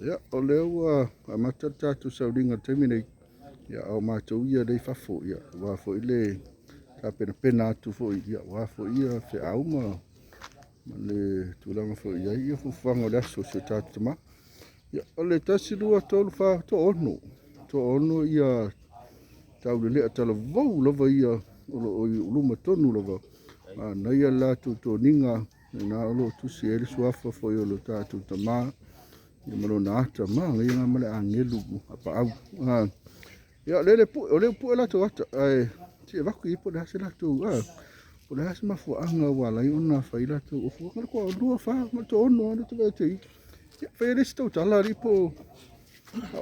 Ya, o leo a matata tu sauringa terminate. Ya, o mātou ia dei whafo, ya, wafo ile ka pena atu fo ia, wafo ia fe auma, ma le tūlanga fo ia fuwhanga le aso se tātu tama. Ya, o le tasi rua tolu wha to ono ia tau le lea tala vau lava ia, o uluma tonu lava, na ia la tu to ninga, na olo tusi eri suafa fo i olo tātu tama, ia malo na ata maa ngai ngā male angelu apa au. Ya lele pu ole pu la to ata ai ti vaku i po da se la to po da se mafu anga wala i ona fa ila to o fu ko do fa ma to no no to vete. Ya fa ele sto tala ri po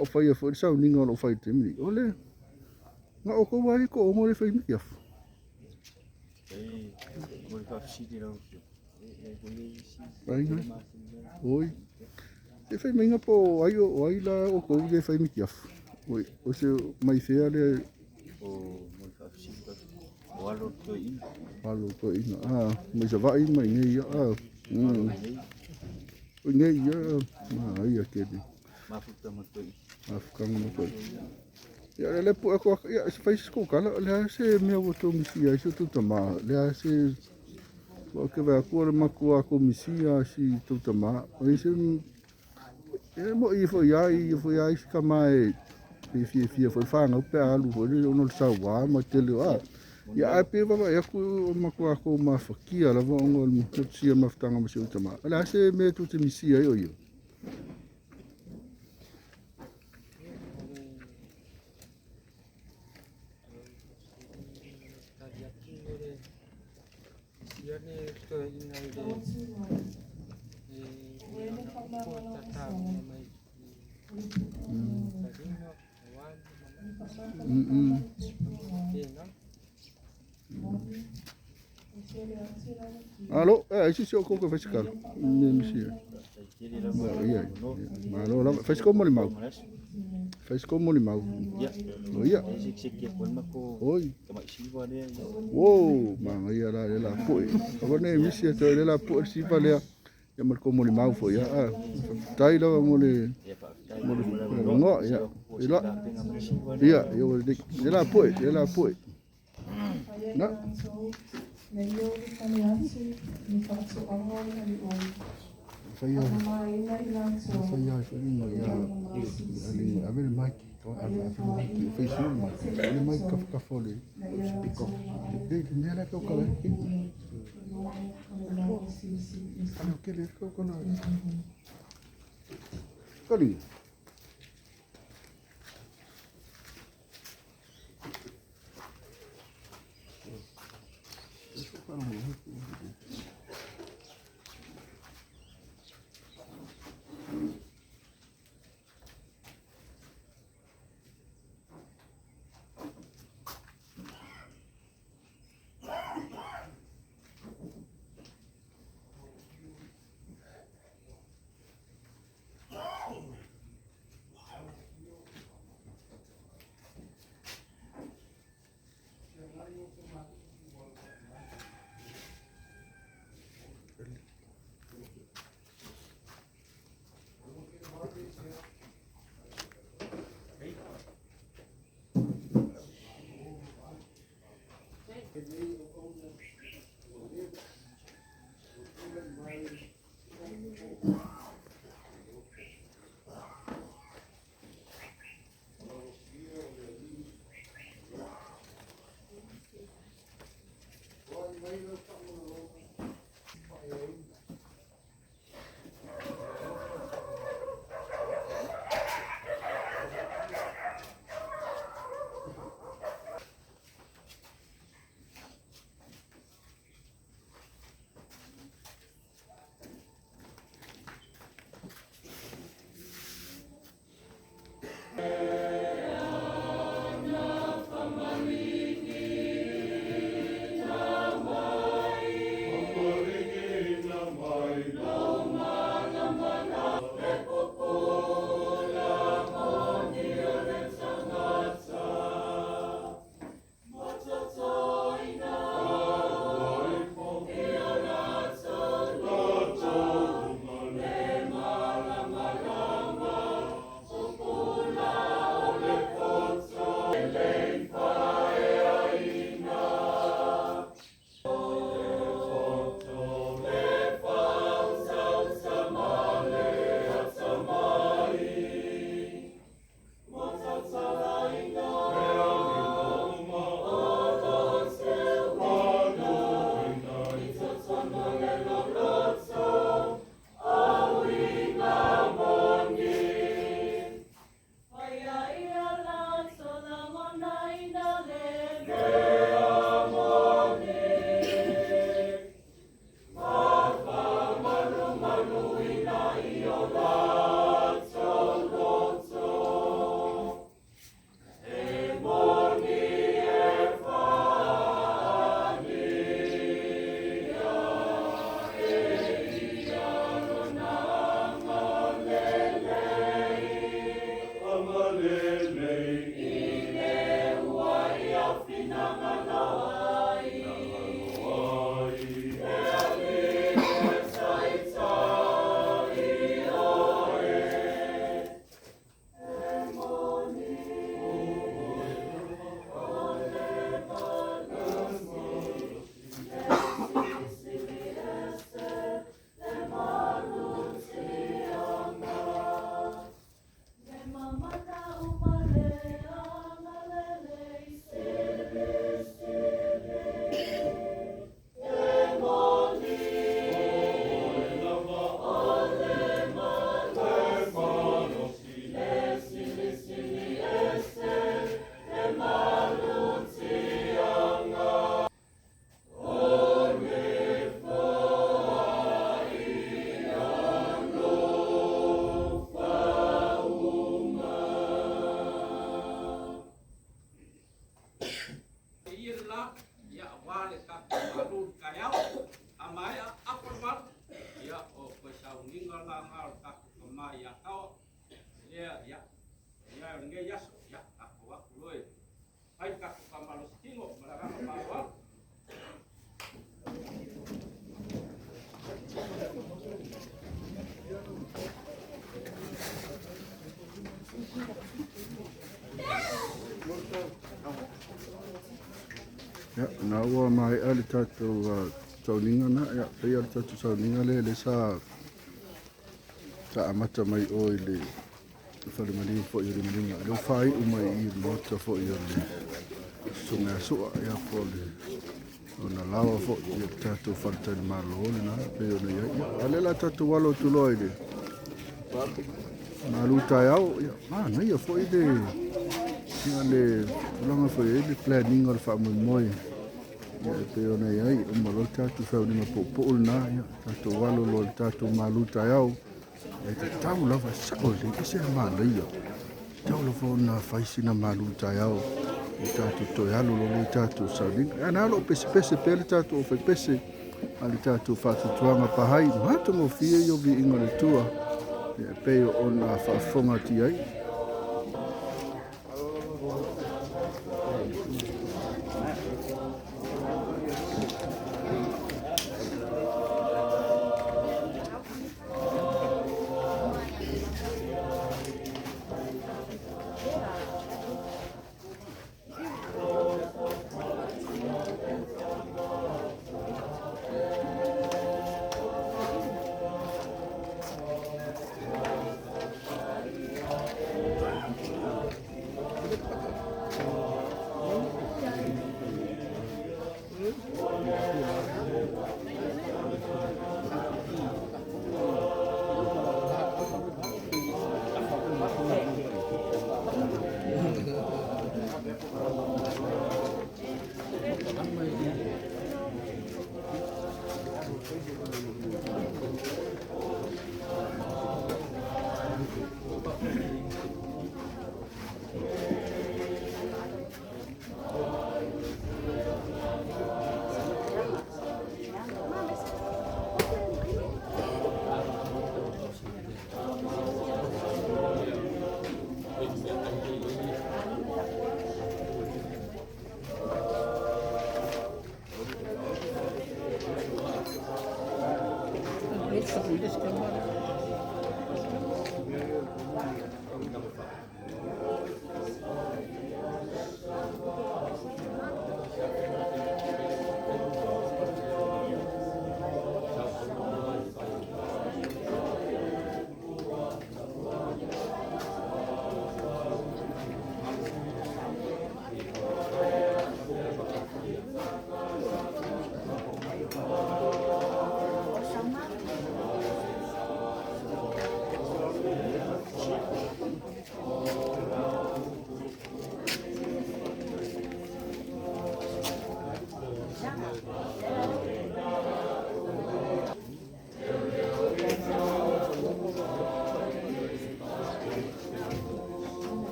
o fa ia fo sa ninga o fa te mi ole nga o ko wai ko o mo le fa mi ya. Mo le fa si di ro. Ai oi e fa mi nga po ai la o ko le fa mi ya. Oi, o se mai fea le O mo le fa si o alo to ina. Alo to ina. Mai se vai mai nei ia. O nei ia ma ia ke di. Ma futa mo to ina. Ma fuka mo to. Ya le po ko ya se fai sko kala le se me o to mi sia se tu tama. Le se o ke va ko le maku a ko mi sia si tu tama. O se e mo i fo ya se ka mai fia foi fanga o pe alu foi no sa wa ma te le ya a pe va ya ku ma ko ma fakia la vo ngol mo sia ma ftanga ma se utama ala se me tu te misia yo Alo, isi se o ko fai skala. Mi sia. Ia. Ma lo la fai sko mo li mau. Fai sko mo li mau. Ya. O ia. Se ke ko ma ko. Oi. Tama si wa le. Wow, ma ia la po. O ne mi sia to la po si va le. Ya mar ko mo li mau fo ia. Tai la mo le. Mo le ngo ia. Ia, yo le la po, la po. Na. Fai ai ya ali a ver mai fai su ma ali mai ka fole piko de nela ko kala ano ke le ko no kali Ya, na ua mai ale tātou tauninga na, ya, pei ale tātou tauninga le sa amata mai o i le whare maringa fo i le maringa. Leo whai umai i mota fo i le sunga sua, ya po le o na lawa fo i le tātou wharetani malo le na, pei o na ia. Ale la tātou walo tuloa i le malutai au, ya, na ia fo i le ia le tulanga fo i le planning o le whaamui moi. Ya pe ona ai o malo tatu fa ni po na ya tatu walo lo tatu maluta yao e te tau lava sa o le se mala ia tau lo fo na faisi na maluta yao e tatu to ya lo le tatu sa ni ana lo pese pe tatu o fe pese ali tatu fa tu tuanga pa hai ma to mo fie yo vi inga le tua e pe ona fa fonga ti ai.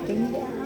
Tính